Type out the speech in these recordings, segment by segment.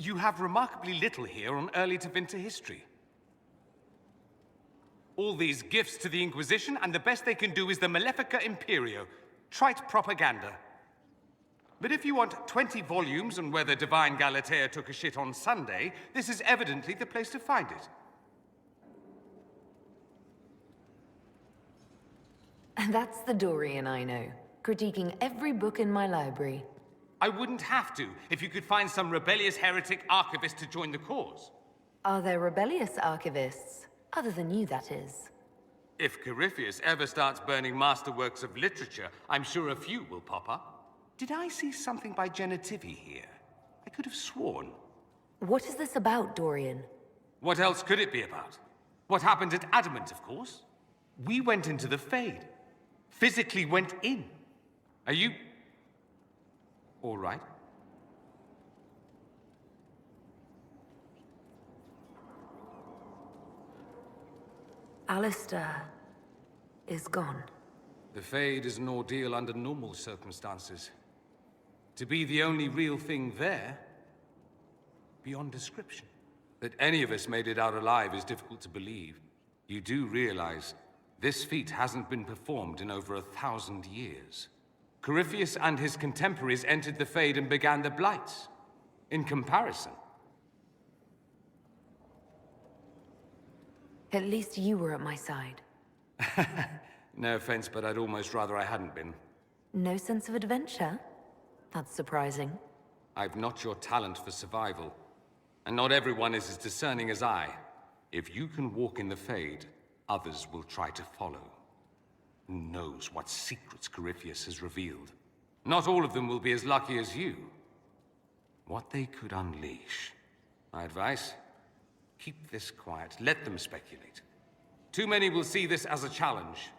You have remarkably little here on early to winter history. All these gifts to the Inquisition, and the best they can do is the Malefica Imperio. Trite propaganda. But if you want 20 volumes on whether Divine Galatea took a shit on Sunday, this is evidently the place to find it. That's the Dorian I know, critiquing every book in my library. I wouldn't have to, if you could find some rebellious heretic archivist to join the cause. Are there rebellious archivists? Other than you, that is. If Corypheus ever starts burning masterworks of literature, I'm sure a few will pop up. Did I see something by Genitivi here? I could have sworn. What is this about, Dorian? What else could it be about? What happened at Adamant, of course. We went into the Fade. Physically went in. Are you... all right? Alistair is gone. The Fade is an ordeal under normal circumstances. To be the only real thing there, beyond description. That any of us made it out alive is difficult to believe. You do realize this feat hasn't been performed in over 1,000 years. Corypheus and his contemporaries entered the Fade and began the Blights. In comparison. At least you were at my side. No offense, but I'd almost rather I hadn't been. No sense of adventure? That's surprising. I've not your talent for survival. And not everyone is as discerning as I. If you can walk in the Fade, others will try to follow. Who knows what secrets Corypheus has revealed? Not all of them will be as lucky as you. What they could unleash. My advice? Keep this quiet. Let them speculate. Too many will see this as a challenge.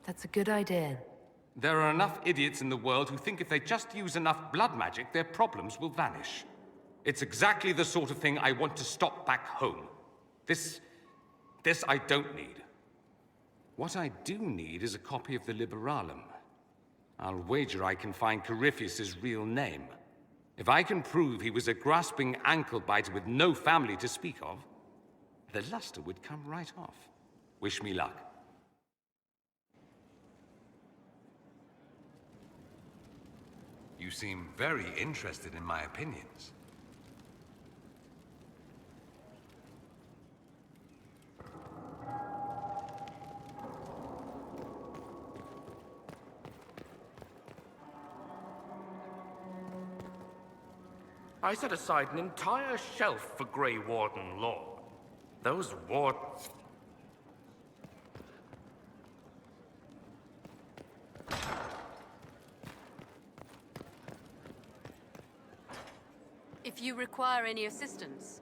That's a good idea. There are enough idiots in the world who think if they just use enough blood magic, their problems will vanish. It's exactly the sort of thing I want to stop back home. This I don't need. What I do need is a copy of the Liberalum. I'll wager I can find Corypheus's real name. If I can prove he was a grasping ankle-biter with no family to speak of, the luster would come right off. Wish me luck. You seem very interested in my opinions. I set aside an entire shelf for Grey Warden lore. Those wardens... If you require any assistance.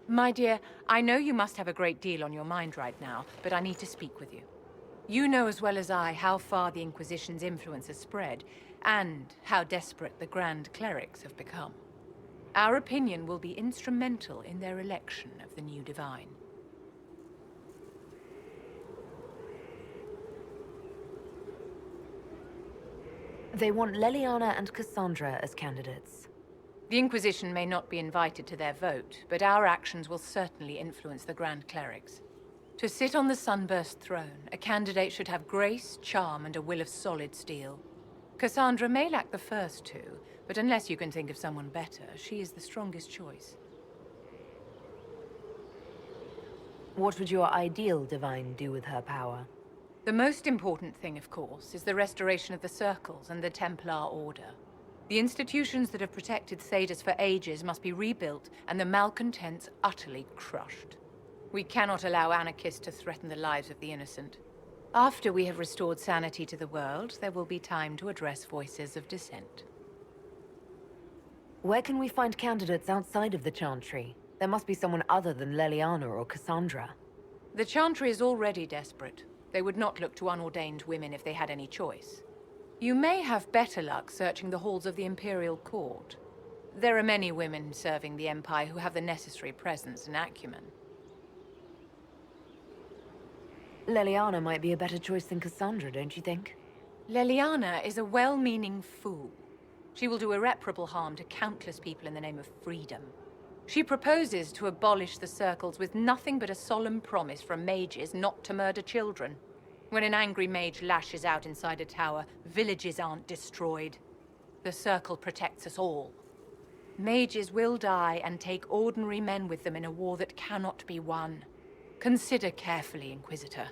My dear, I know you must have a great deal on your mind right now, but I need to speak with you. You know as well as I how far the Inquisition's influence has spread, and how desperate the Grand Clerics have become. Our opinion will be instrumental in their election of the new Divine. They want Leliana and Cassandra as candidates. The Inquisition may not be invited to their vote, but our actions will certainly influence the Grand Clerics. To sit on the Sunburst throne, a candidate should have grace, charm, and a will of solid steel. Cassandra may lack the first two, but unless you can think of someone better, she is the strongest choice. What would your ideal Divine do with her power? The most important thing, of course, is the restoration of the Circles and the Templar Order. The institutions that have protected Thedas for ages must be rebuilt, and the malcontents utterly crushed. We cannot allow anarchists to threaten the lives of the innocent. After we have restored sanity to the world, there will be time to address voices of dissent. Where can we find candidates outside of the Chantry? There must be someone other than Leliana or Cassandra. The Chantry is already desperate. They would not look to unordained women if they had any choice. You may have better luck searching the halls of the Imperial Court. There are many women serving the Empire who have the necessary presence and acumen. Leliana might be a better choice than Cassandra, don't you think? Leliana is a well-meaning fool. She will do irreparable harm to countless people in the name of freedom. She proposes to abolish the circles with nothing but a solemn promise from mages not to murder children. When an angry mage lashes out inside a tower, villages aren't destroyed. The circle protects us all. Mages will die and take ordinary men with them in a war that cannot be won. Consider carefully, Inquisitor.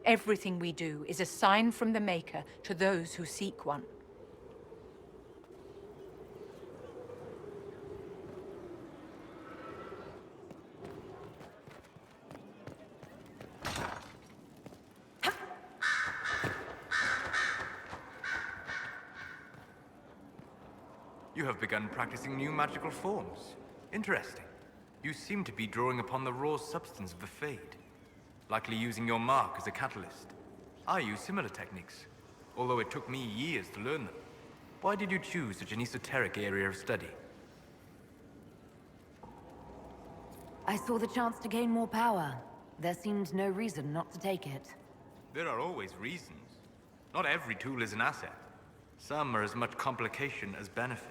Everything we do is a sign from the Maker to those who seek one. You have begun practicing new magical forms. Interesting. You seem to be drawing upon the raw substance of the Fade. Likely using your mark as a catalyst. I use similar techniques, although it took me years to learn them. Why did you choose such an esoteric area of study? I saw the chance to gain more power. There seemed no reason not to take it. There are always reasons. Not every tool is an asset. Some are as much complication as benefit.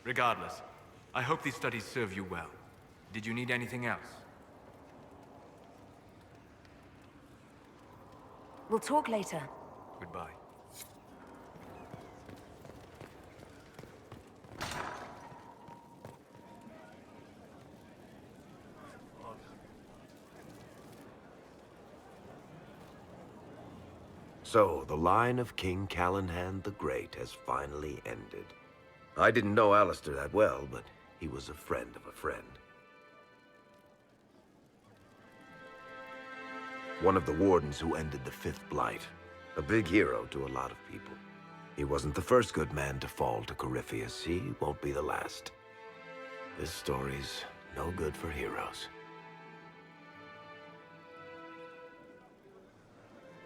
Regardless, I hope these studies serve you well. Did you need anything else? We'll talk later. Goodbye. So, the line of King Callahan the Great has finally ended. I didn't know Alistair that well, but he was a friend of a friend. One of the wardens who ended the Fifth Blight. A big hero to a lot of people. He wasn't the first good man to fall to Corypheus. He won't be the last. This story's no good for heroes.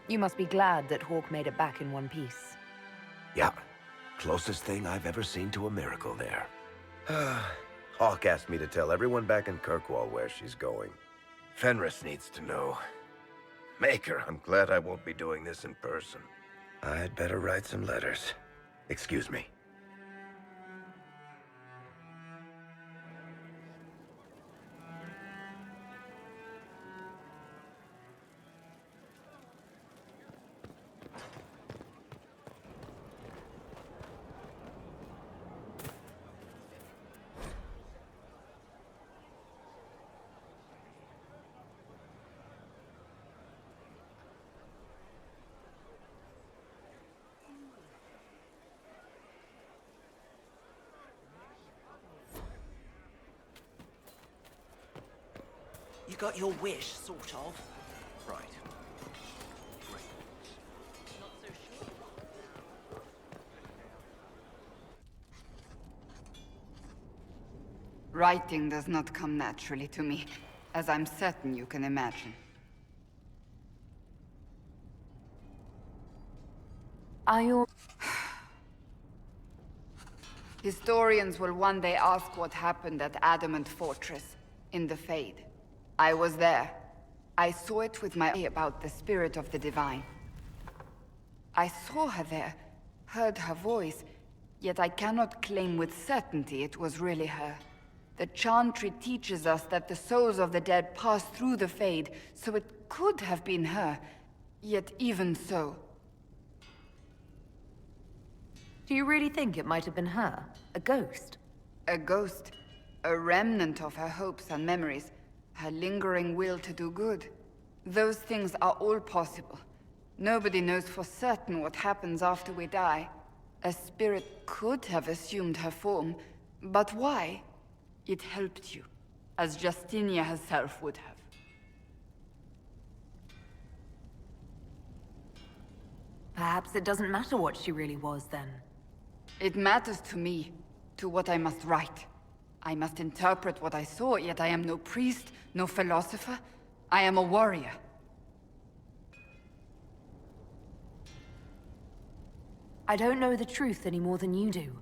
You must be glad that Hawke made it back in one piece. Yeah. Closest thing I've ever seen to a miracle there. Hawke asked me to tell everyone back in Kirkwall where she's going. Fenris needs to know. Maker, I'm glad I won't be doing this in person. I'd better write some letters. Excuse me. You got your wish, sort of. Right. Writing does not come naturally to me, as I'm certain you can imagine. Are you... Historians will one day ask what happened at Adamant Fortress, in the Fade. I was there. I saw it with my eye about the spirit of the divine. I saw her there, heard her voice, yet I cannot claim with certainty it was really her. The Chantry teaches us that the souls of the dead pass through the Fade, so it could have been her. Yet even so... Do you really think it might have been her? A ghost? A ghost. A remnant of her hopes and memories. Her lingering will to do good. Those things are all possible. Nobody knows for certain what happens after we die. A spirit could have assumed her form, but why? It helped you, as Justinia herself would have. Perhaps it doesn't matter what she really was then. It matters to me, to what I must write. I must interpret what I saw, yet I am no priest, no philosopher. I am a warrior. I don't know the truth any more than you do.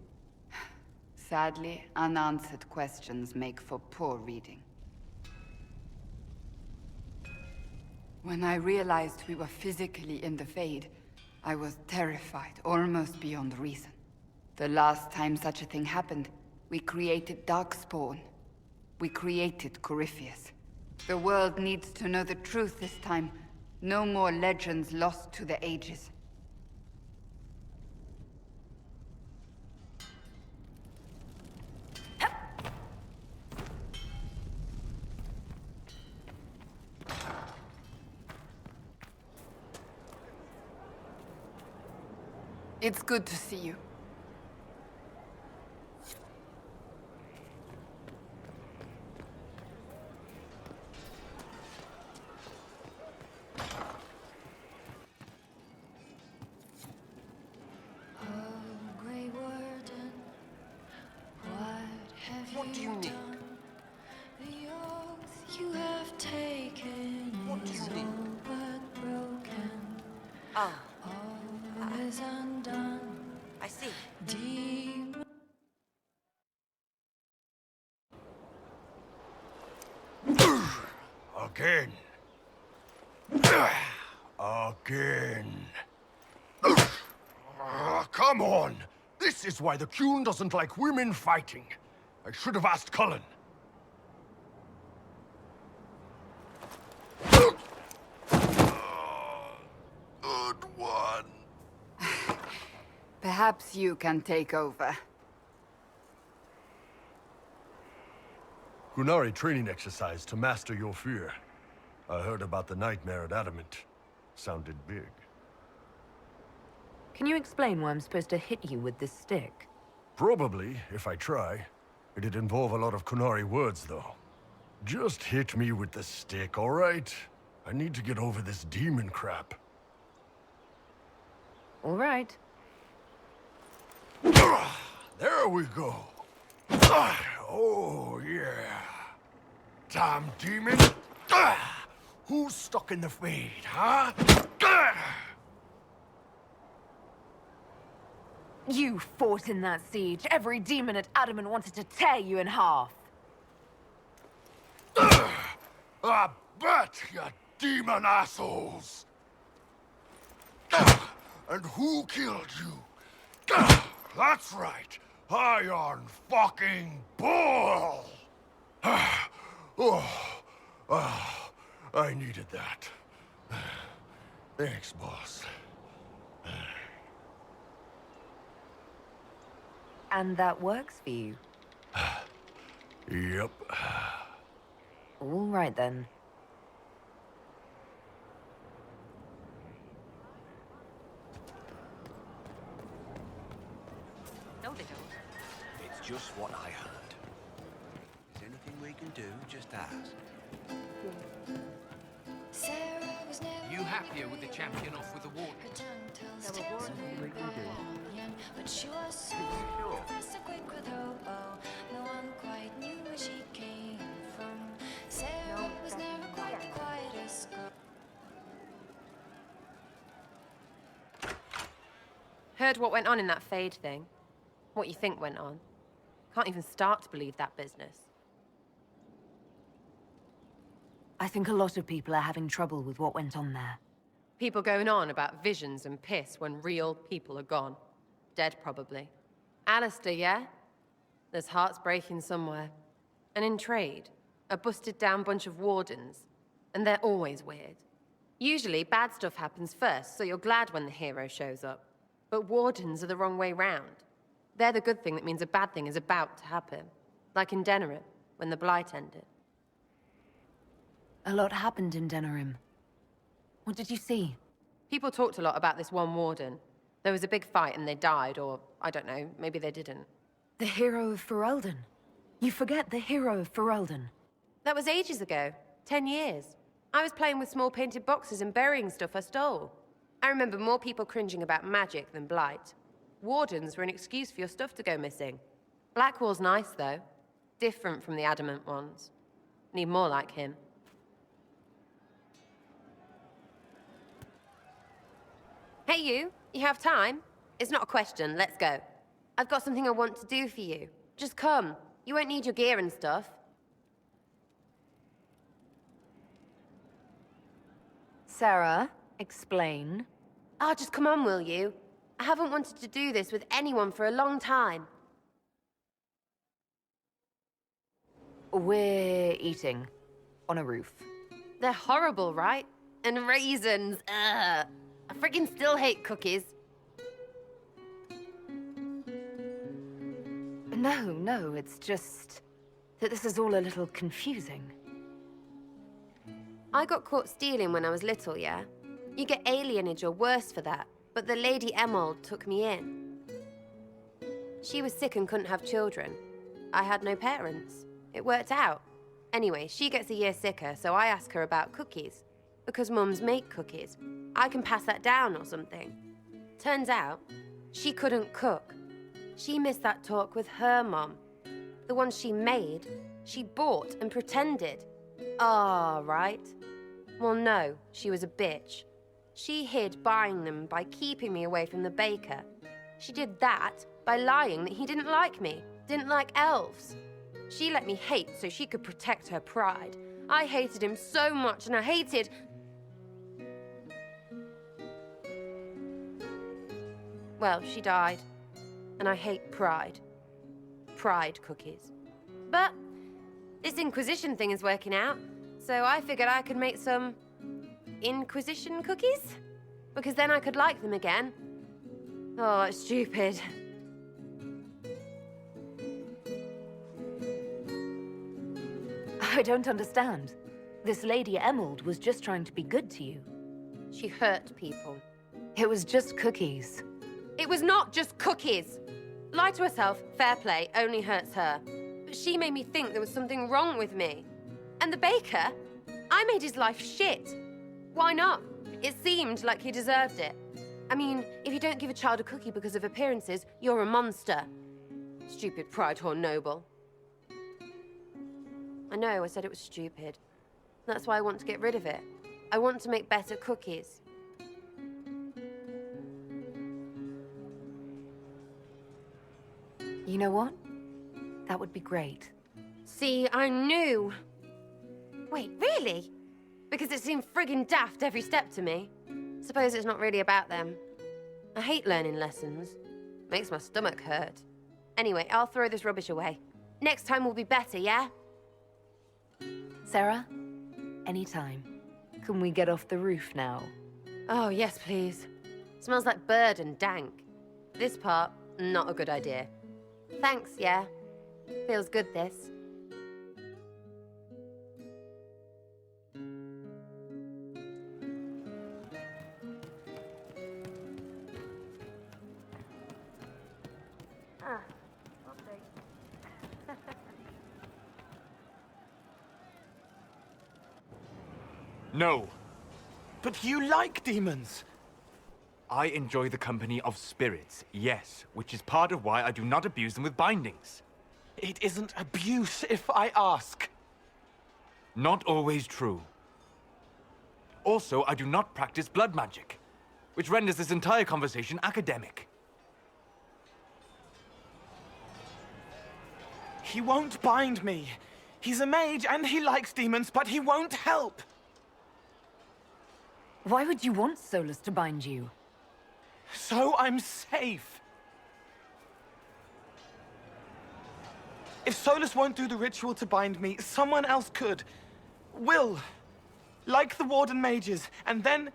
Sadly, unanswered questions make for poor reading. When I realized we were physically in the Fade, I was terrified, almost beyond reason. The last time such a thing happened, we created Darkspawn. We created Corypheus. The world needs to know the truth this time. No more legends lost to the ages. It's good to see you. What do you need? What do you need? Oh. I see. Again. Again. Come on! This is why the Qun doesn't like women fighting. I should have asked Cullen. Good one. Perhaps you can take over. Qunari training exercise to master your fear. I heard about the nightmare at Adamant. Sounded big. Can you explain why I'm supposed to hit you with this stick? Probably, if I try. It'd involve a lot of Qunari words, though. Just hit me with the stick, all right? I need to get over this demon crap. All right. There we go. Oh, yeah. Damn demon. Who's stuck in the Fade, huh? You fought in that siege. Every demon at Adamant wanted to tear you in half. I bet, you demon assholes! And who killed you? That's right, Iron fucking Bull! I needed that. Thanks, boss. And that works for you? Yep. All right, then. No, they don't. It's just what I heard. Is there anything we can do? Just ask. You happier with the champion off with the warden? But she was so quick with her bow. No one quite knew where she came from. Sarah was never quite the quietest girl. Heard what went on in that Fade thing? What you think went on? Can't even start to believe that business. I think a lot of people are having trouble with what went on there. People going on about visions and piss when real people are gone. Dead, probably. Alistair, yeah? There's hearts breaking somewhere. And in trade, a busted-down bunch of wardens. And they're always weird. Usually, bad stuff happens first, so you're glad when the hero shows up. But wardens are the wrong way round. They're the good thing that means a bad thing is about to happen. Like in Denerim, when the Blight ended. A lot happened in Denerim. What did you see? People talked a lot about this one warden. There was a big fight and they died, or, I don't know, maybe they didn't. The hero of Ferelden. You forget the hero of Ferelden. That was ages ago. 10 years. I was playing with small painted boxes and burying stuff I stole. I remember more people cringing about magic than Blight. Wardens were an excuse for your stuff to go missing. Blackwall's nice, though. Different from the Adamant ones. Need more like him. Hey, you have time? It's not a question. Let's go. I've got something I want to do for you. Just come. You won't need your gear and stuff. Sarah, explain. Ah, just come on, will you? I haven't wanted to do this with anyone for a long time. We're eating. On a roof. They're horrible, right? And raisins. Ugh. I freaking still hate cookies. No, it's just that this is all a little confusing. I got caught stealing when I was little, yeah? You get alienage or worse for that, but the Lady Emerald took me in. She was sick and couldn't have children. I had no parents. It worked out. Anyway, she gets a year sicker, so I ask her about cookies. Because mums make cookies. I can pass that down or something. Turns out, she couldn't cook. She missed that talk with her mom. The ones she made, she bought and pretended. Ah, right. Well, no, she was a bitch. She hid buying them by keeping me away from the baker. She did that by lying that he didn't like me, didn't like elves. She let me hate so she could protect her pride. I hated him so much, and I hated... Well, she died. And I hate pride. Pride cookies. But this Inquisition thing is working out, so I figured I could make some Inquisition cookies? Because then I could like them again. Oh, it's stupid. I don't understand. This Lady Emerald was just trying to be good to you. She hurt people. It was just cookies. It was not just cookies. Lie to herself, fair play, only hurts her. But she made me think there was something wrong with me. And the baker? I made his life shit. Why not? It seemed like he deserved it. I mean, if you don't give a child a cookie because of appearances, you're a monster. Stupid pride whore noble. I know, I said it was stupid. That's why I want to get rid of it. I want to make better cookies. You know what? That would be great. See, I knew. Wait, really? Because it seemed friggin' daft every step to me. Suppose it's not really about them. I hate learning lessons. Makes my stomach hurt. Anyway, I'll throw this rubbish away. Next time will be better, yeah? Sarah, anytime. Can we get off the roof now? Oh, yes, please. Smells like bird and dank. This part, not a good idea. Thanks, yeah. Feels good, this. No. But you like demons! I enjoy the company of spirits, yes, which is part of why I do not abuse them with bindings. It isn't abuse, if I ask. Not always true. Also, I do not practice blood magic, which renders this entire conversation academic. He won't bind me. He's a mage and he likes demons, but he won't help. Why would you want Solus to bind you? So I'm safe. If Solus won't do the ritual to bind me, someone else could. Will. Like the Warden mages, and then...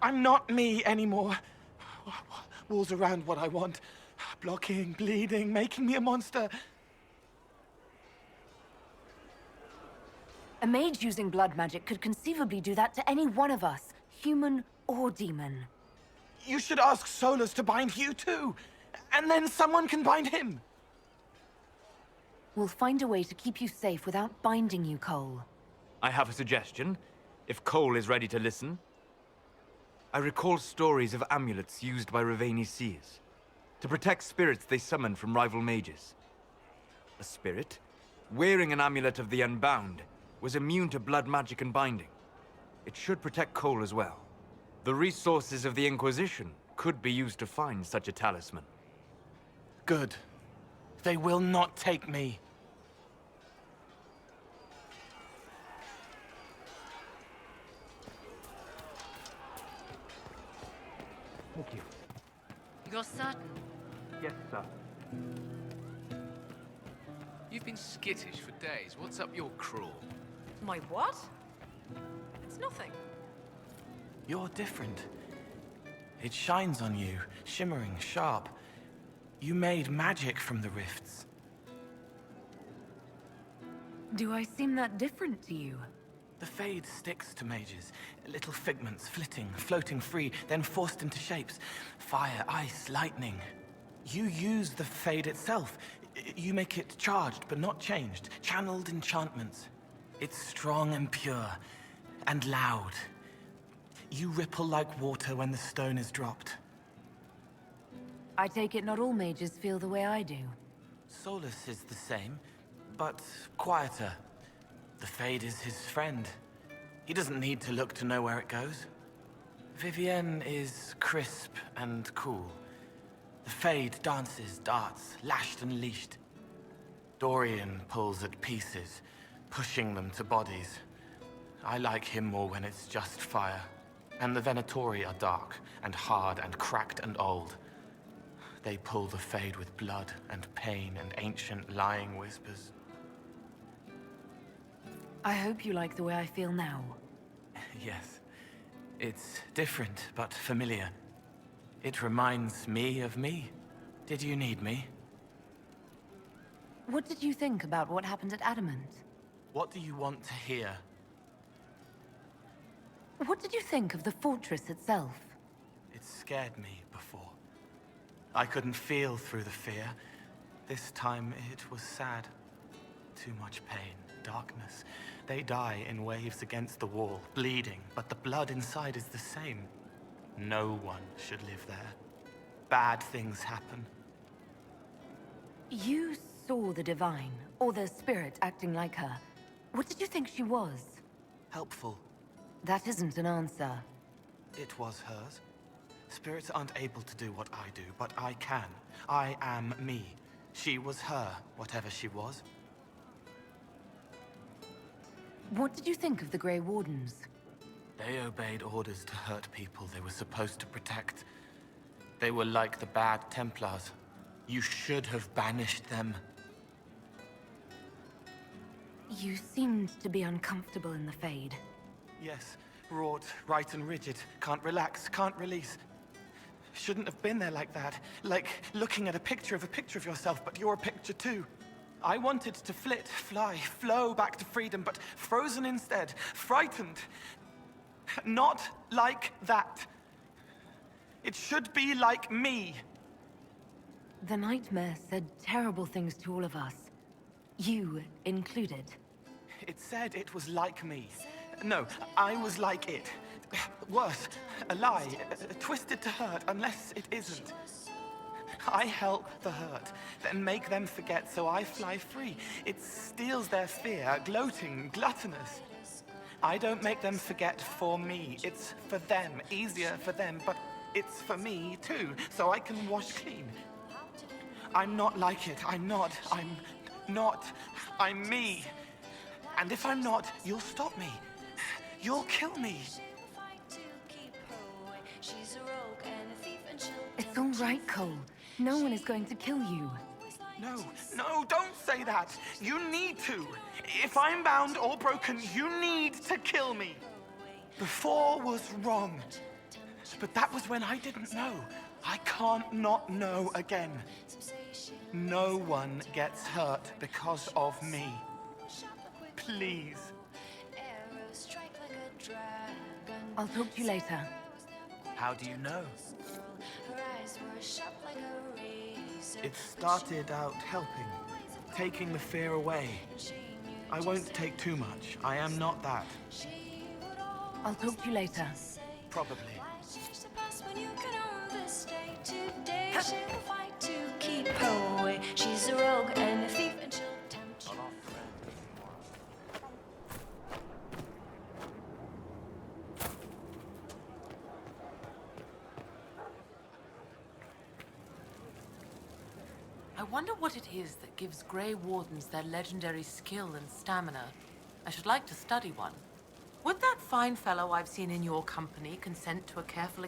I'm not me anymore. Walls around what I want. Blocking, bleeding, making me a monster. A mage using blood magic could conceivably do that to any one of us, human or demon. You should ask Solus to bind you too, and then someone can bind him. We'll find a way to keep you safe without binding you, Cole. I have a suggestion, if Cole is ready to listen. I recall stories of amulets used by Raveni seers to protect spirits they summoned from rival mages. A spirit, wearing an amulet of the Unbound, was immune to blood magic and binding. It should protect Cole as well. The resources of the Inquisition could be used to find such a talisman. Good. They will not take me. Thank you. You're certain? Yes, sir. You've been skittish for days. What's up your craw? My what? It's nothing. You're different. It shines on you, shimmering, sharp. You made magic from the rifts. Do I seem that different to you? The Fade sticks to mages. Little figments, flitting, floating free, then forced into shapes. Fire, ice, lightning. You use the Fade itself. You make it charged, but not changed. Channeled enchantments. It's strong and pure, and loud. You ripple like water when the stone is dropped. I take it not all mages feel the way I do. Solus is the same, but quieter. The Fade is his friend. He doesn't need to look to know where it goes. Vivienne is crisp and cool. The Fade dances, darts, lashed and leashed. Dorian pulls at pieces, pushing them to bodies. I like him more when it's just fire. And the Venatori are dark and hard and cracked and old. They pull the Fade with blood and pain and ancient lying whispers. I hope you like the way I feel now. Yes. It's different, but familiar. It reminds me of me. Did you need me? What did you think about what happened at Adamant? What do you want to hear? What did you think of the fortress itself? It scared me before. I couldn't feel through the fear. This time it was sad. Too much pain, darkness. They die in waves against the wall, bleeding, but the blood inside is the same. No one should live there. Bad things happen. You saw the Divine, or the Spirit acting like her. What did you think she was? Helpful. That isn't an answer. It was hers. Spirits aren't able to do what I do, but I can. I am me. She was her, whatever she was. What did you think of the Grey Wardens? They obeyed orders to hurt people they were supposed to protect. They were like the bad Templars. You should have banished them. You seemed to be uncomfortable in the Fade. Yes, wrought, right and rigid. Can't relax, can't release. Shouldn't have been there like that. Like looking at a picture of yourself, but you're a picture too. I wanted to flit, fly, flow back to freedom, but frozen instead, frightened. Not like that. It should be like me. The nightmare said terrible things to all of us. You included. It said it was like me. No, I was like it. Worse, a lie, twisted to hurt, unless it isn't. I help the hurt, then make them forget, so I fly free. It steals their fear, gloating, gluttonous. I don't make them forget for me. It's for them, easier for them, but it's for me too, so I can wash clean. I'm not like it. I'm not. I'm me. And if I'm not, you'll stop me. You'll kill me. It's all right, Cole. No one is going to kill you. No, don't say that. You need to. If I'm bound or broken, you need to kill me. Before was wrong. But that was when I didn't know. I can't not know again. No one gets hurt because of me. Please. I'll talk to you later. How do you know? It started out helping, taking the fear away. I won't take too much. I am not that. I'll talk to you later. Probably. She'll fight to keep her away. She's a rogue and a thief, and she'll tempt you. I wonder what it is that gives Grey Wardens their legendary skill and stamina. I should like to study one. Would that fine fellow I've seen in your company consent to a careful...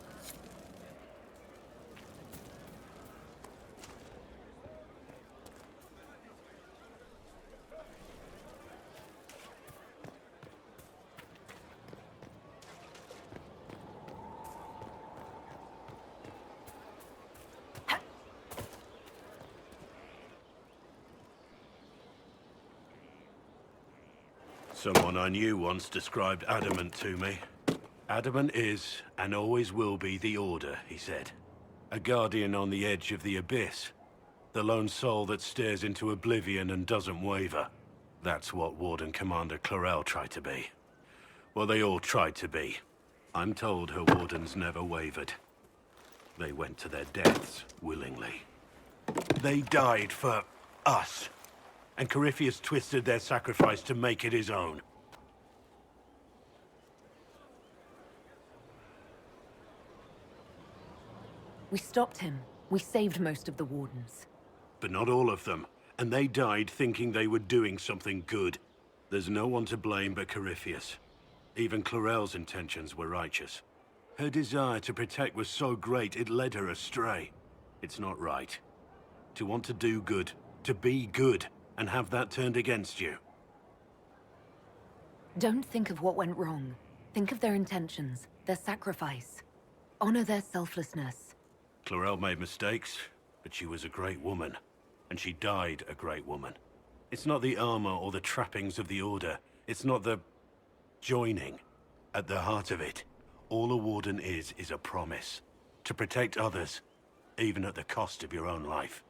Someone I knew once described Adamant to me. Adamant is, and always will be, the Order, he said. A guardian on the edge of the abyss. The lone soul that stares into oblivion and doesn't waver. That's what Warden Commander Clarel tried to be. Well, they all tried to be. I'm told her wardens never wavered. They went to their deaths willingly. They died for us. And Corypheus twisted their sacrifice to make it his own. We stopped him. We saved most of the Wardens. But not all of them. And they died thinking they were doing something good. There's no one to blame but Corypheus. Even Clarel's intentions were righteous. Her desire to protect was so great it led her astray. It's not right. To want to do good, to be good, and have that turned against you. Don't think of what went wrong. Think of their intentions, their sacrifice. Honor their selflessness. Clarel made mistakes, but she was a great woman. And she died a great woman. It's not the armor or the trappings of the Order. It's not the... joining. At the heart of it, all a Warden is a promise. To protect others, even at the cost of your own life.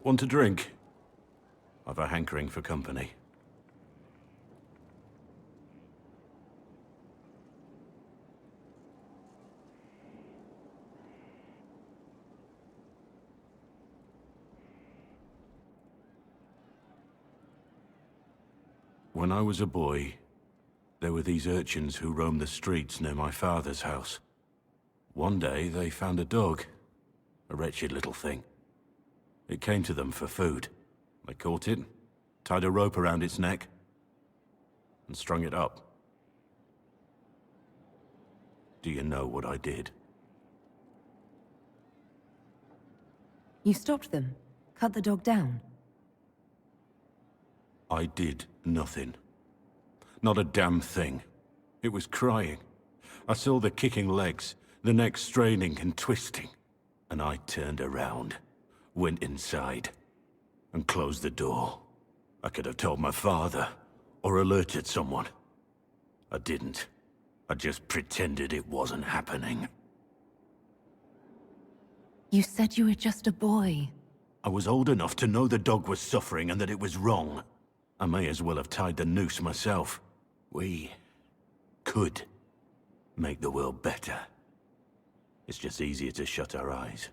Want a drink? I've a hankering for company. When I was a boy, there were these urchins who roamed the streets near my father's house. One day, they found a dog. A wretched little thing. It came to them for food. They caught it, tied a rope around its neck, and strung it up. Do you know what I did? You stopped them? Cut the dog down? I did nothing. Not a damn thing. It was crying. I saw the kicking legs, the neck straining and twisting, and I turned around. Went inside, and closed the door. I could have told my father, or alerted someone. I didn't. I just pretended it wasn't happening. You said you were just a boy. I was old enough to know the dog was suffering and that it was wrong. I may as well have tied the noose myself. We could make the world better. It's just easier to shut our eyes.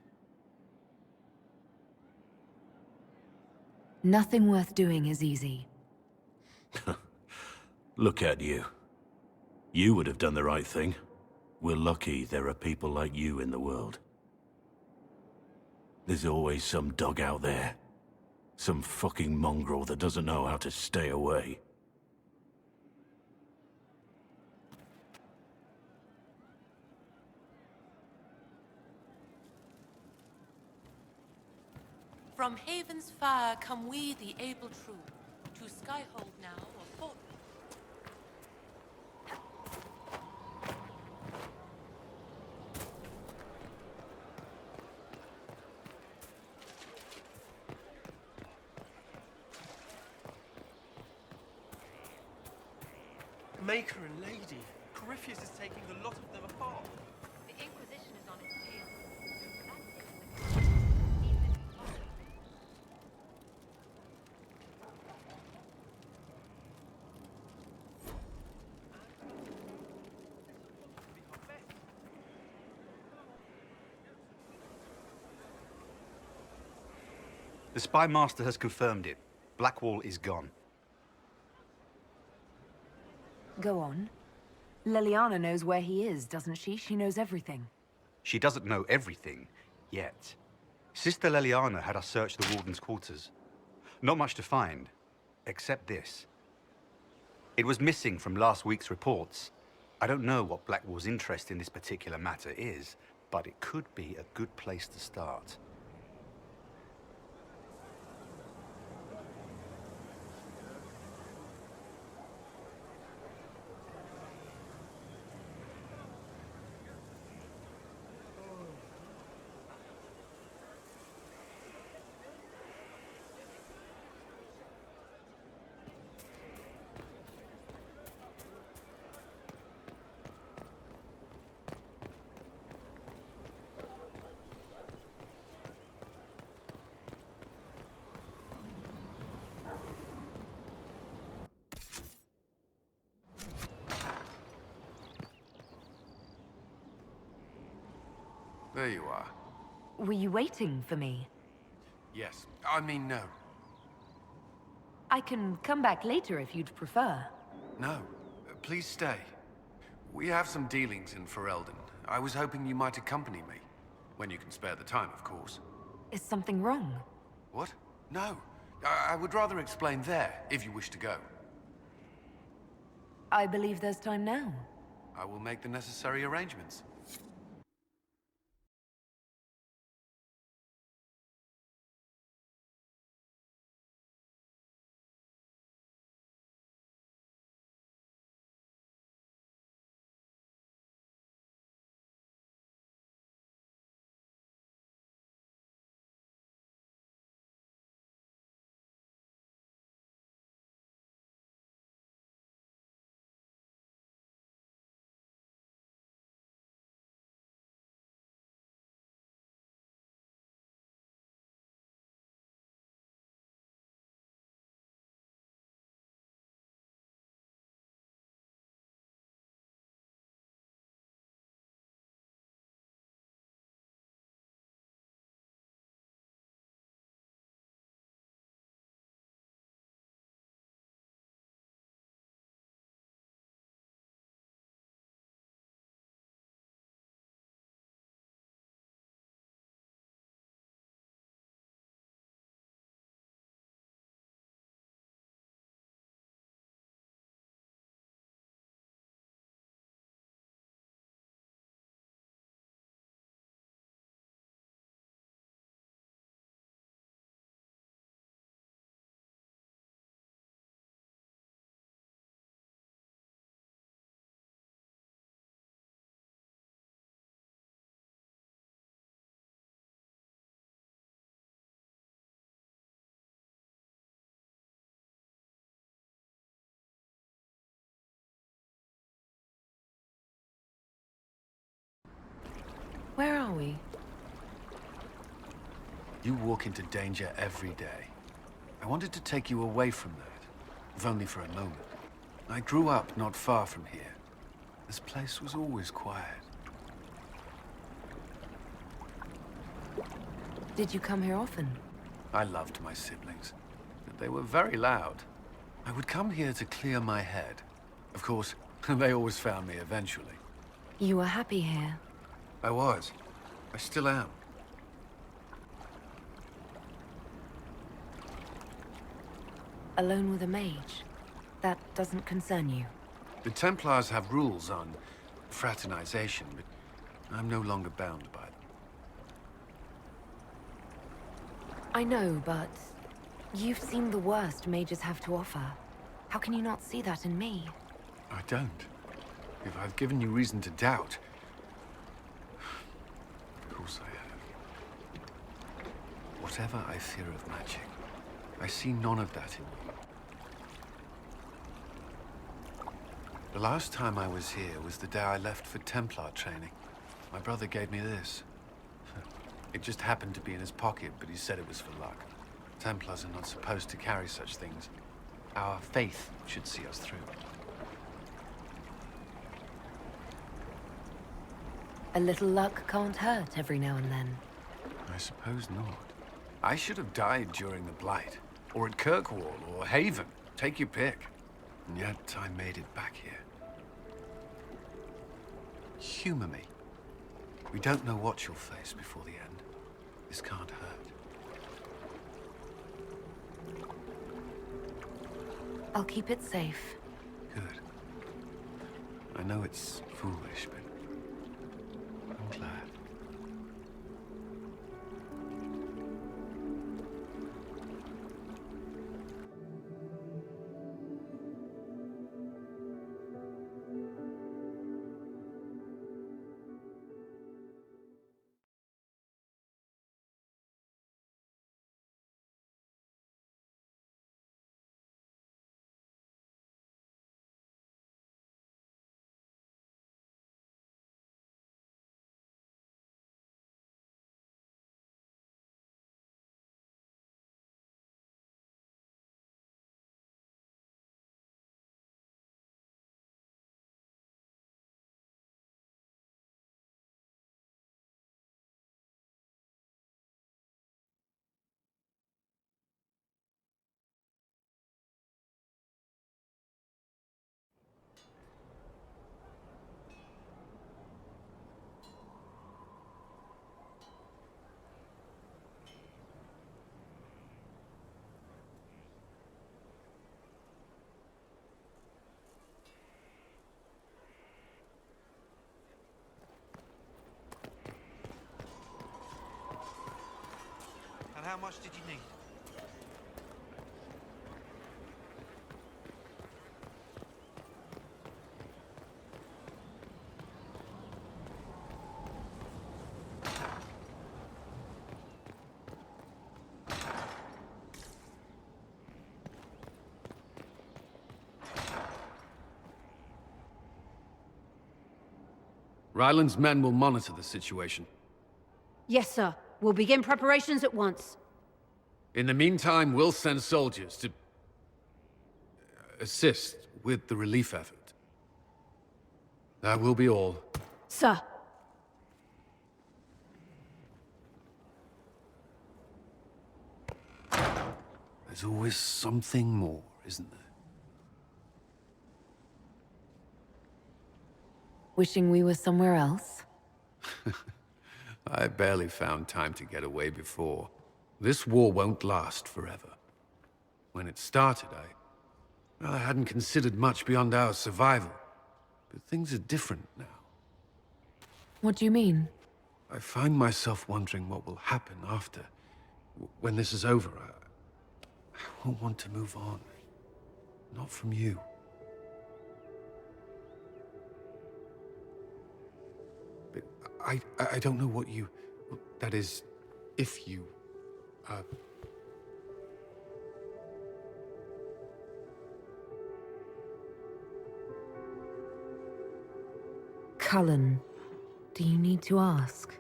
Nothing worth doing is easy. Look at you. You would have done the right thing. We're lucky there are people like you in the world. There's always some dog out there, Some fucking mongrel that doesn't know how to stay away. From Haven's fire come we, the able true, to Skyhold now, or fort. Maker and Lady. Corypheus is taking the lot of them apart. The Inquisition is on its tail. The Spy Master has confirmed it. Blackwall is gone. Go on. Leliana knows where he is, doesn't she? She knows everything. She doesn't know everything, yet. Sister Leliana had us search the Warden's quarters. Not much to find, except this. It was missing from last week's reports. I don't know what Blackwall's interest in this particular matter is, but it could be a good place to start. There you are. Were you waiting for me? Yes. I mean, no. I can come back later if you'd prefer. No. Please stay. We have some dealings in Ferelden. I was hoping you might accompany me. When you can spare the time, of course. Is something wrong? What? No. I would rather explain there, if you wish to go. I believe there's time now. I will make the necessary arrangements. Where are we? You walk into danger every day. I wanted to take you away from that, if only for a moment. I grew up not far from here. This place was always quiet. Did you come here often? I loved my siblings, but they were very loud. I would come here to clear my head. Of course, they always found me eventually. You were happy here. I was. I still am. alone with a mage. That doesn't concern you. The Templars have rules on fraternization, but I'm no longer bound by them. I know, but you've seen the worst mages have to offer. How can you not see that in me? I don't. If I've given you reason to doubt... Of course I have. Whatever I fear of magic, I see none of that in you. The last time I was here was the day I left for Templar training. My brother gave me this. It just happened to be in his pocket, but he said it was for luck. Templars are not supposed to carry such things. Our faith should see us through. A little luck can't hurt every now and then. I suppose not. I should have died during the Blight, or at Kirkwall, or Haven. Take your pick. And yet I made it back here. Humor me. We don't know what you'll face before the end. This can't hurt. I'll keep it safe. Good. I know it's foolish, but I'm glad. And how much did you need? Ryland's men will monitor the situation. Yes, sir. We'll begin preparations at once. In the meantime, we'll send soldiers to... assist with the relief effort. That will be all. Sir. There's always something more, isn't there? Wishing we were somewhere else? I barely found time to get away before. This war won't last forever. When it started, I hadn't considered much beyond our survival. But things are different now. What do you mean? I find myself wondering what will happen after. When this is over, I won't want to move on. Not from you. But I don't know what you... That is, if you... Cullen, do you need to ask?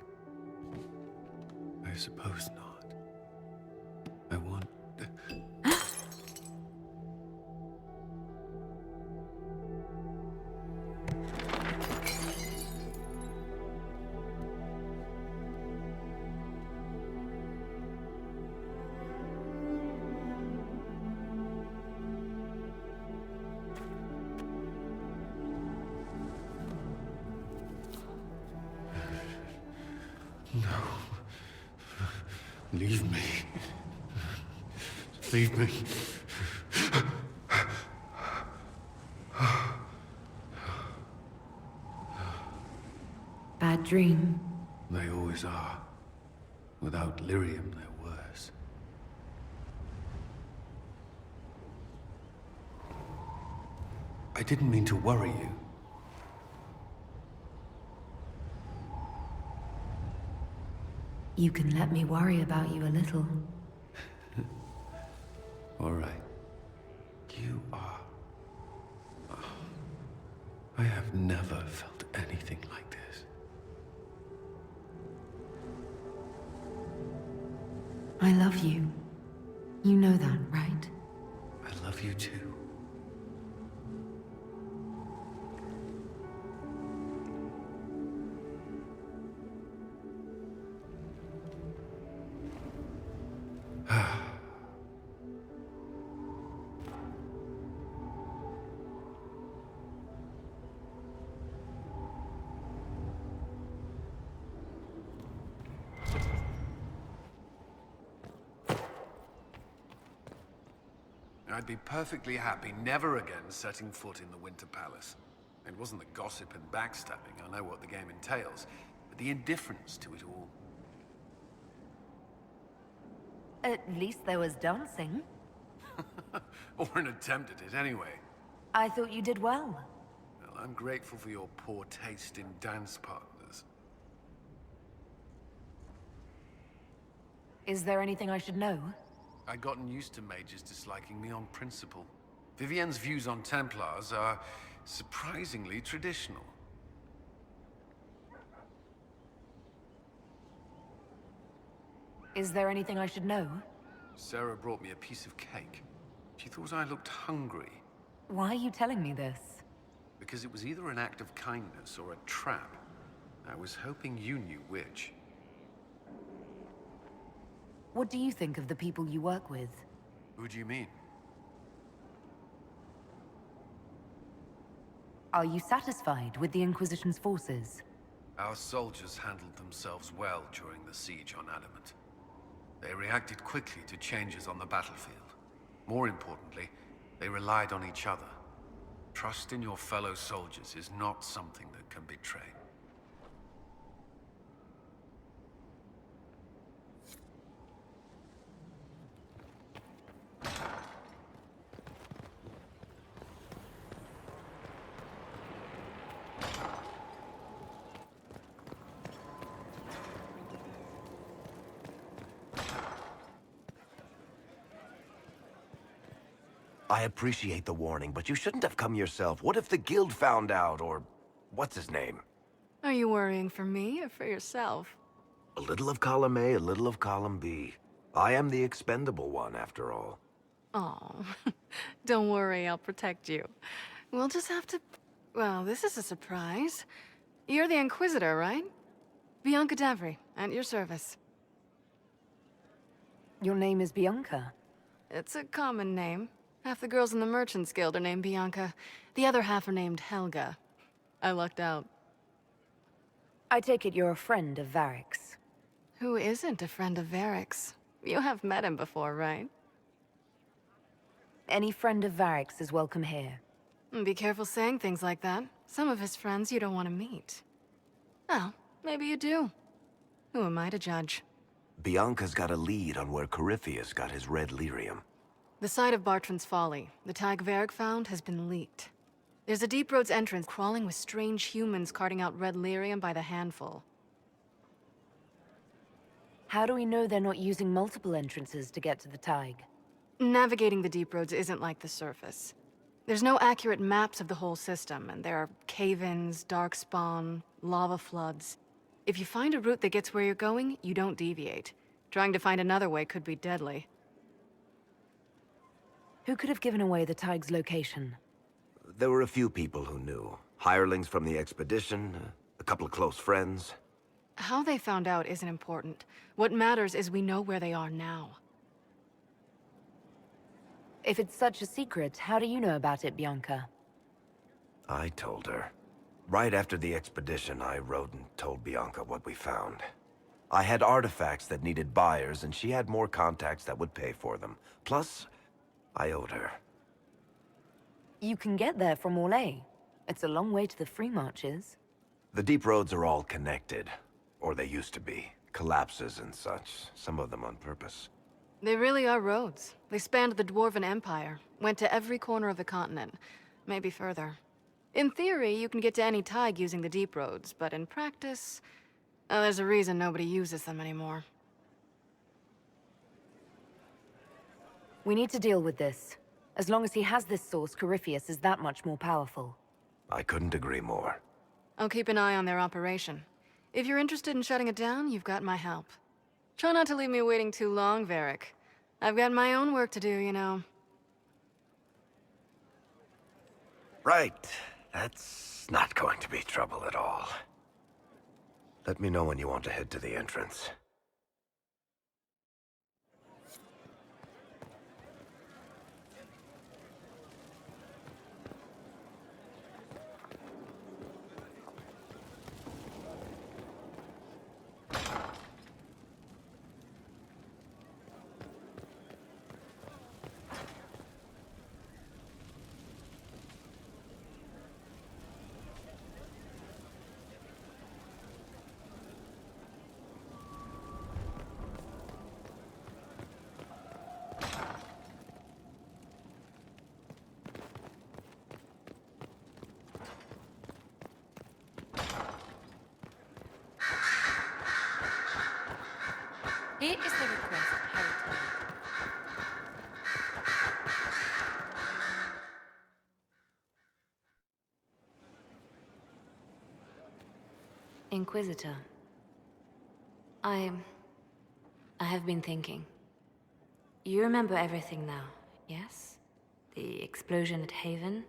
I suppose not. I want... No. Leave me. Leave me. dream. They always are. Without lyrium, they're worse. I didn't mean to worry you. You can let me worry about you a little. All right. You are... I have never felt anything like this. I love you. You know that, right? I love you too. I'd be perfectly happy never again setting foot in the Winter Palace. It wasn't the gossip and backstabbing, I know what the game entails, but the indifference to it all. At least there was dancing. Or an attempt at it, anyway. I thought you did well. Well, I'm grateful for your poor taste in dance partners. Is there anything I should know? I'd gotten used to mages disliking me on principle. Vivienne's views on Templars are surprisingly traditional. Is there anything I should know? Sarah brought me a piece of cake. She thought I looked hungry. Why are you telling me this? Because it was either an act of kindness or a trap. I was hoping you knew which. What do you think of the people you work with? Who do you mean? Are you satisfied with the Inquisition's forces? Our soldiers handled themselves well during the siege on Adamant. They reacted quickly to changes on the battlefield. More importantly, they relied on each other. Trust in your fellow soldiers is not something that can be trained. I appreciate the warning, but you shouldn't have come yourself. What if the guild found out, or... what's his name? Are you worrying for me or for yourself? A little of column A, a little of column B. I am the expendable one, after all. Oh, don't worry, I'll protect you. We'll just have to... Well, this is a surprise. You're the Inquisitor, right? Bianca Davry, at your service. Your name is Bianca? It's a common name. Half the girls in the Merchants Guild are named Bianca. The other half are named Helga. I lucked out. I take it you're a friend of Varric's. Who isn't a friend of Varric's? You have met him before, right? Any friend of Varric's is welcome here. Be careful saying things like that. Some of his friends you don't want to meet. Oh, maybe you do. Who am I to judge? Bianca's got a lead on where Corypheus got his red lyrium. The site of Bartran's Folly, the tag Varric found, has been leaked. There's a Deep Roads entrance crawling with strange humans carting out red lyrium by the handful. How do we know they're not using multiple entrances to get to the Tig? Navigating the Deep Roads isn't like the surface. There's no accurate maps of the whole system, and there are cave-ins, darkspawn, lava floods. If you find a route that gets where you're going, you don't deviate. Trying to find another way could be deadly. Who could have given away the Tig's location? There were a few people who knew. Hirelings from the expedition, a couple of close friends. How they found out isn't important. What matters is we know where they are now. If it's such a secret, how do you know about it, Bianca? I told her. Right after the expedition, I wrote and told Bianca what we found. I had artifacts that needed buyers, and she had more contacts that would pay for them. Plus, I owed her. You can get there from Orlais. It's a long way to the Free Marches. The deep roads are all connected. Or they used to be. Collapses and such. Some of them on purpose. They really are roads. They spanned the Dwarven Empire, went to every corner of the continent, maybe further. In theory, you can get to any tide using the deep roads, but in practice, there's a reason nobody uses them anymore. We need to deal with this. As long as he has this source, Corypheus is that much more powerful. I couldn't agree more. I'll keep an eye on their operation. If you're interested in shutting it down, you've got my help. Try not to leave me waiting too long, Varric. I've got my own work to do, you know. Right. That's not going to be trouble at all. Let me know when you want to head to the entrance. Here is the request, Harry. Inquisitor. I have been thinking. You remember everything now, yes? The explosion at Haven,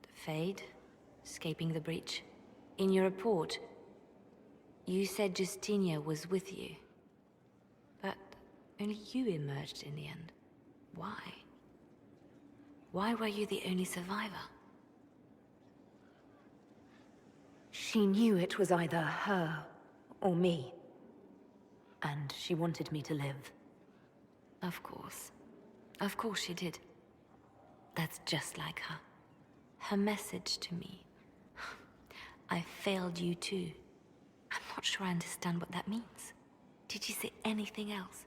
the Fade, escaping the breach. In your report, you said Justinia was with you. But only you emerged in the end. Why? Why were you the only survivor? She knew it was either her or me. And she wanted me to live. Of course. Of course she did. That's just like her. Her message to me. I failed you too. I'm not sure I understand what that means. Did you say anything else?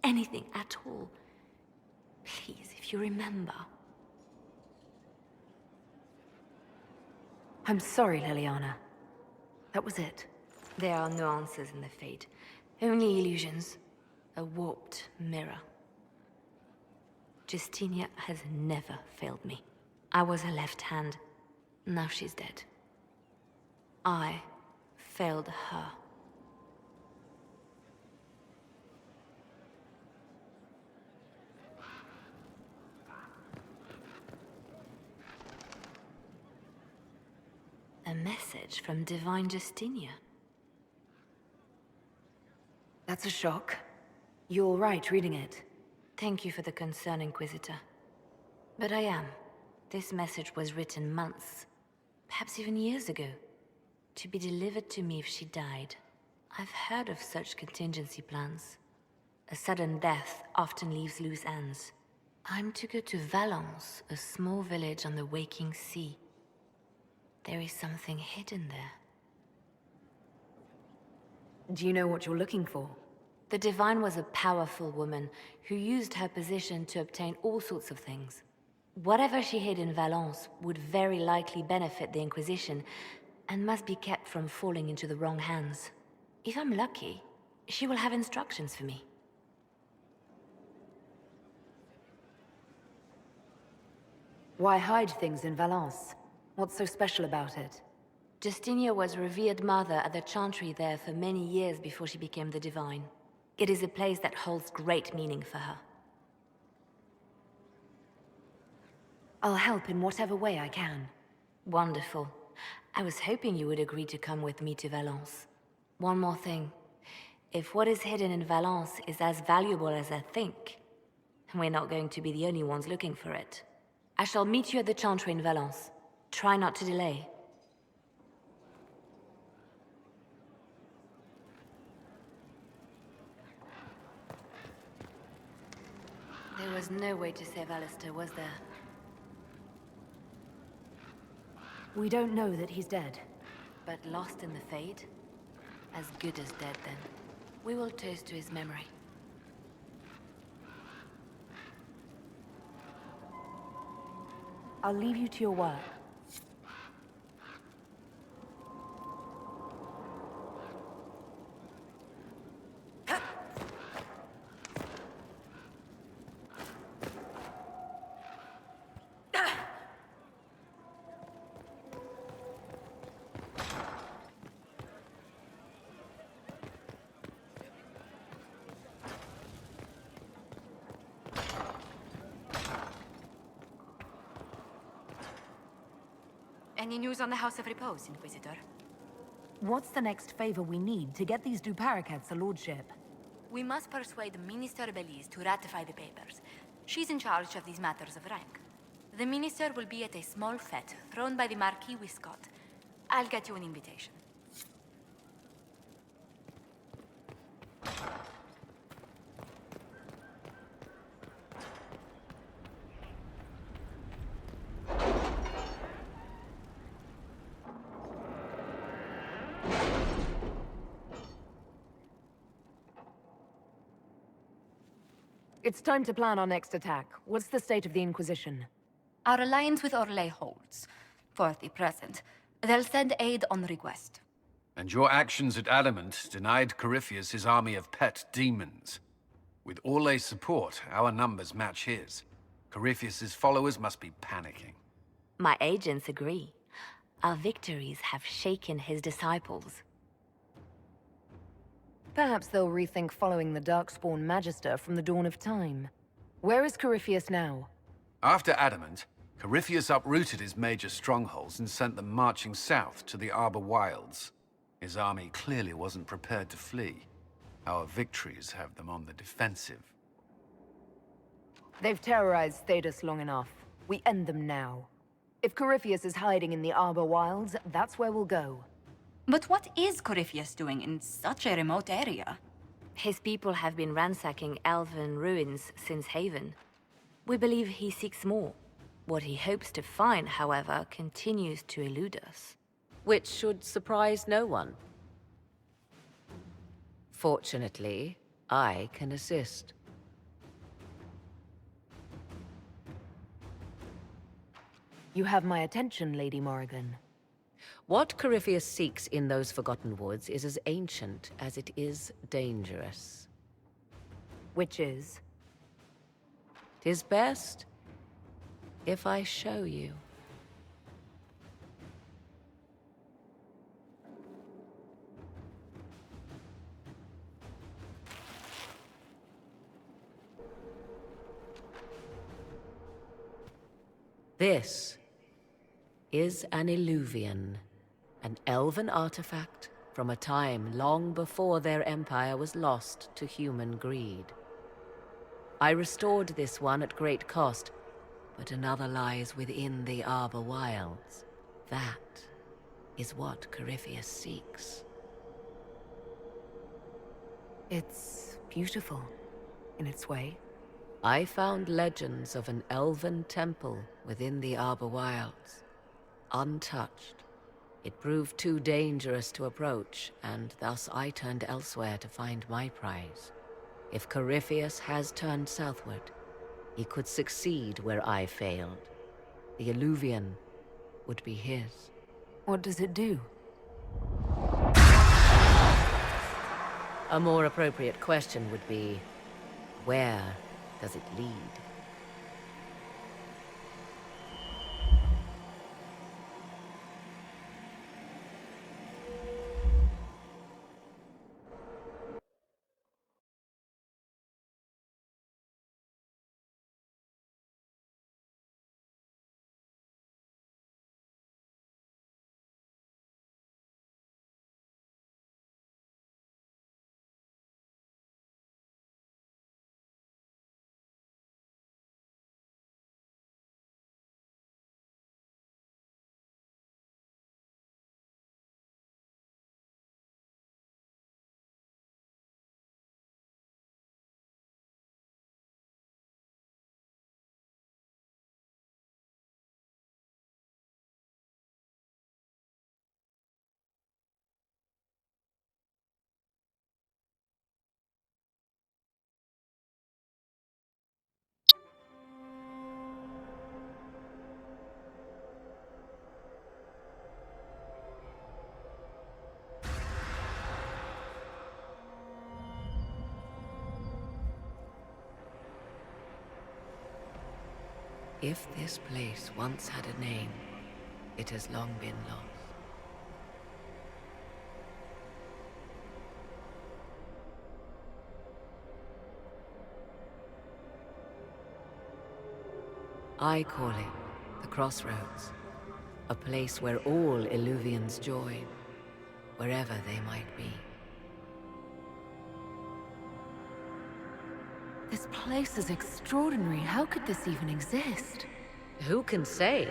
Anything at all? Please, if you remember. I'm sorry, Liliana. That was it. There are no answers in the Fate. Only illusions. A warped mirror. Justinia has never failed me. I was her left hand. Now she's dead. I failed her. A message from Divine Justinia. That's a shock. You're right reading it. Thank you for the concern, Inquisitor. But I am. This message was written months, perhaps even years ago, to be delivered to me if she died. I've heard of such contingency plans. A sudden death often leaves loose ends. I'm to go to Valence, a small village on the waking sea. There is something hidden there. Do you know what you're looking for? The Divine was a powerful woman who used her position to obtain all sorts of things. Whatever she hid in Valence would very likely benefit the Inquisition and must be kept from falling into the wrong hands. If I'm lucky, she will have instructions for me. Why hide things in Valence? What's so special about it? Justinia was revered mother at the Chantry there for many years before she became the Divine. It is a place that holds great meaning for her. I'll help in whatever way I can. Wonderful. I was hoping you would agree to come with me to Valence. One more thing. If what is hidden in Valence is as valuable as I think, we're not going to be the only ones looking for it. I shall meet you at the Chantry in Valence. Try not to delay. There was no way to save Alistair, was there? We don't know that he's dead. but lost in the Fade. As good as dead, then. We will toast to his memory. I'll leave you to your work. Any news on the House of Repose, Inquisitor? What's the next favor we need to get these Duparacats a lordship? We must persuade Minister Belize to ratify the papers. She's in charge of these matters of rank. The minister will be at a small fete thrown by the Marquis Wiscott. I'll get you an invitation. It's time to plan our next attack. What's the state of the Inquisition? Our alliance with Orlais holds. For the present. They'll send aid on request. And your actions at Adamant denied Corypheus his army of pet demons. With Orlais' support, our numbers match his. Corypheus' followers must be panicking. My agents agree. Our victories have shaken his disciples. Perhaps they'll rethink following the Darkspawn Magister from the dawn of time. Where is Corypheus now? After Adamant, Corypheus uprooted his major strongholds and sent them marching south to the Arbor Wilds. His army clearly wasn't prepared to flee. Our victories have them on the defensive. They've terrorized Thedas long enough. We end them now. If Corypheus is hiding in the Arbor Wilds, that's where we'll go. But what is Corypheus doing in such a remote area? His people have been ransacking elven ruins since Haven. We believe he seeks more. What he hopes to find, however, continues to elude us. Which should surprise no one. Fortunately, I can assist. You have my attention, Lady Morrigan. What Corypheus seeks in those Forgotten Woods is as ancient as it is dangerous. Which is? 'Tis best if I show you. This is an Illuvian, an elven artifact from a time long before their empire was lost to human greed. I restored this one at great cost, but another lies within the Arbor Wilds. That is what Corypheus seeks. It's beautiful, in its way. I found legends of an elven temple within the Arbor Wilds. Untouched. It proved too dangerous to approach, and thus I turned elsewhere to find my prize. If Corypheus has turned southward, he could succeed where I failed. The Illuvian would be his. What does it do? A more appropriate question would be, where does it lead? If this place once had a name, it has long been lost. I call it the Crossroads, a place where all Illuvians join, wherever they might be. This place is extraordinary. How could this even exist? Who can say?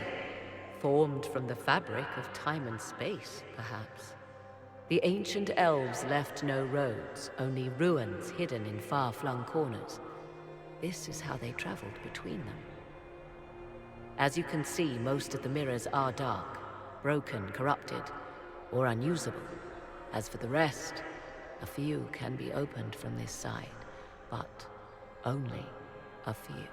Formed from the fabric of time and space, perhaps. The ancient elves left no roads, only ruins hidden in far-flung corners. This is how they traveled between them. As you can see, most of the mirrors are dark, broken, corrupted, or unusable. As for the rest, a few can be opened from this side, but only a few.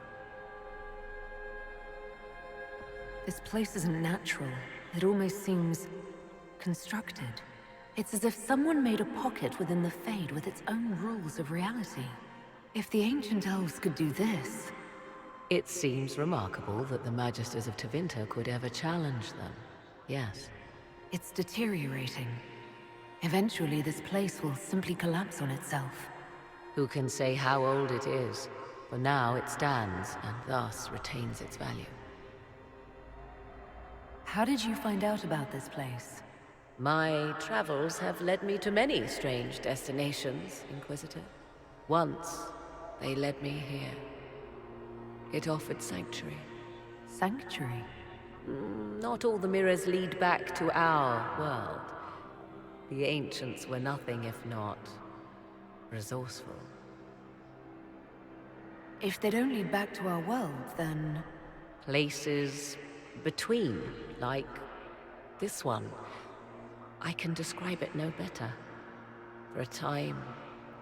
This place isn't natural. It almost seems constructed. It's as if someone made a pocket within the Fade with its own rules of reality. If the ancient elves could do this... It seems remarkable that the Magisters of Tevinter could ever challenge them. Yes. It's deteriorating. Eventually, this place will simply collapse on itself. Who can say how old it is? For now it stands, and thus retains its value. How did you find out about this place? My travels have led me to many strange destinations, Inquisitor. Once, they led me here. It offered sanctuary. Sanctuary? Not all the mirrors lead back to our world. The ancients were nothing if not resourceful. If they don't lead back to our world, then... Places between, like this one. I can describe it no better. For a time,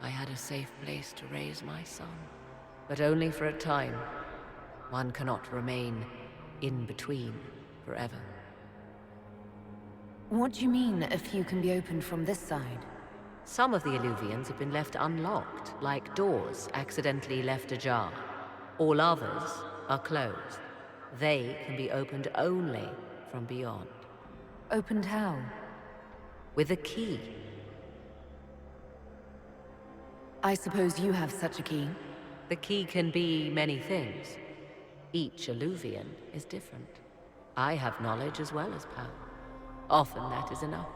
I had a safe place to raise my son. But only for a time. One cannot remain in between forever. What do you mean, a few can be opened from this side? Some of the Illuvians have been left unlocked, like doors accidentally left ajar. All others are closed. They can be opened only from beyond. Opened how? With a key. I suppose you have such a key? The key can be many things. Each Illuvian is different. I have knowledge as well as power. Often that is enough.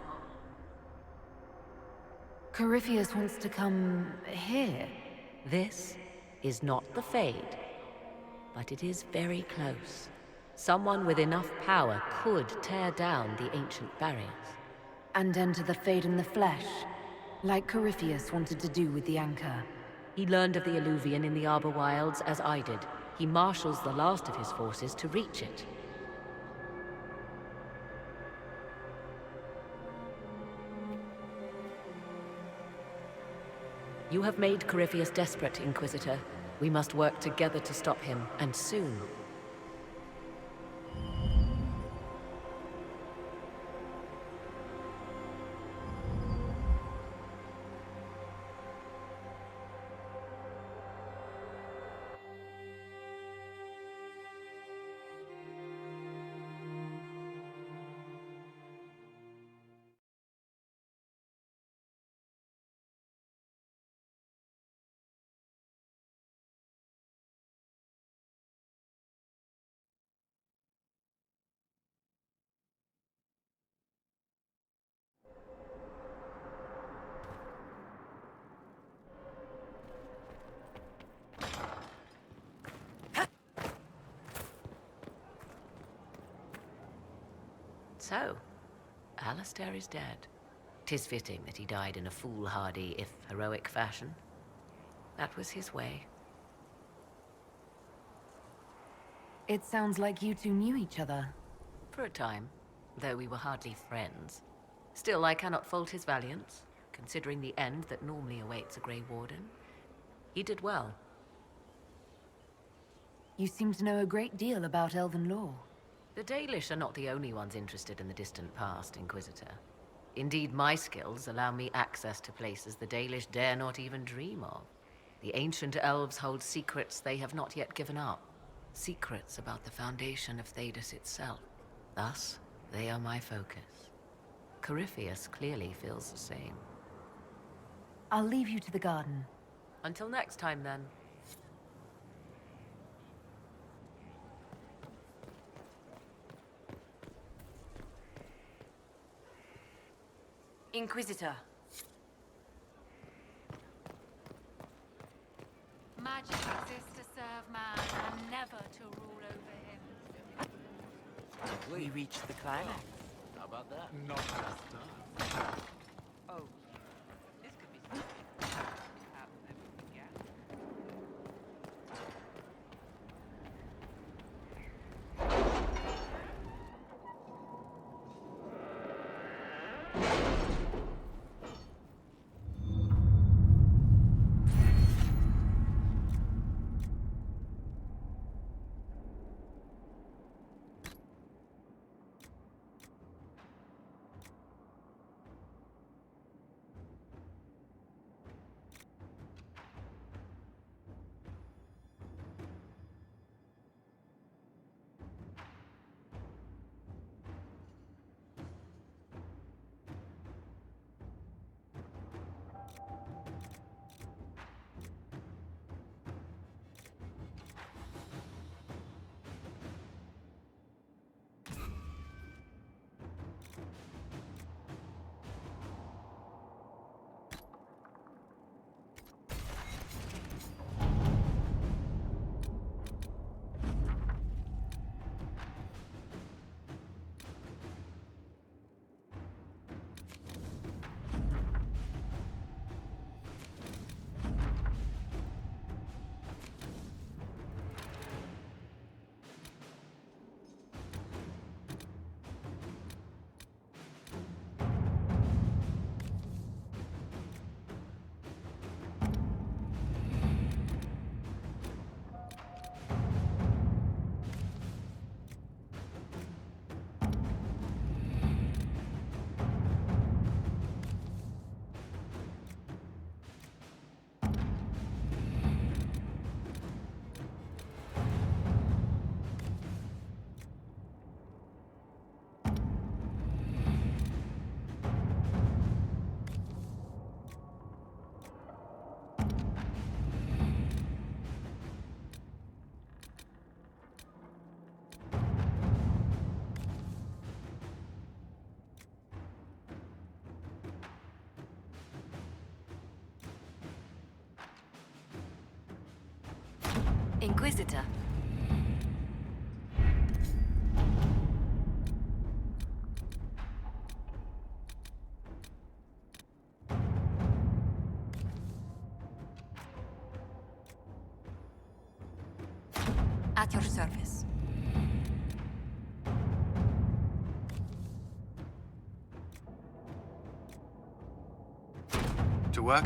Corypheus wants to come here. This is not the Fade, but it is very close. Someone with enough power could tear down the ancient barriers. And enter the Fade in the flesh, like Corypheus wanted to do with the Anchor. He learned of the Illuvian in the Arbor Wilds as I did. He marshals the last of his forces to reach it. You have made Corypheus desperate, Inquisitor. We must work together to stop him, and soon. So, Alistair is dead. 'Tis fitting that he died in a foolhardy, if heroic fashion. That was his way. It sounds like you two knew each other. For a time, though we were hardly friends. Still, I cannot fault his valiance, considering the end that normally awaits a Grey Warden. He did well. You seem to know a great deal about Elven law. The Dalish are not the only ones interested in the distant past, Inquisitor. Indeed, my skills allow me access to places the Dalish dare not even dream of. The ancient elves hold secrets they have not yet given up. secrets about the foundation of Thedas itself. Thus, they are my focus. Corypheus clearly feels the same. I'll leave you to the garden. Until next time, then. Inquisitor. Magic exists to serve man and never to rule over him. We reached the climax. How about that? Not just that. Oh, this could be something. Have everything else. Inquisitor. At your service. To work?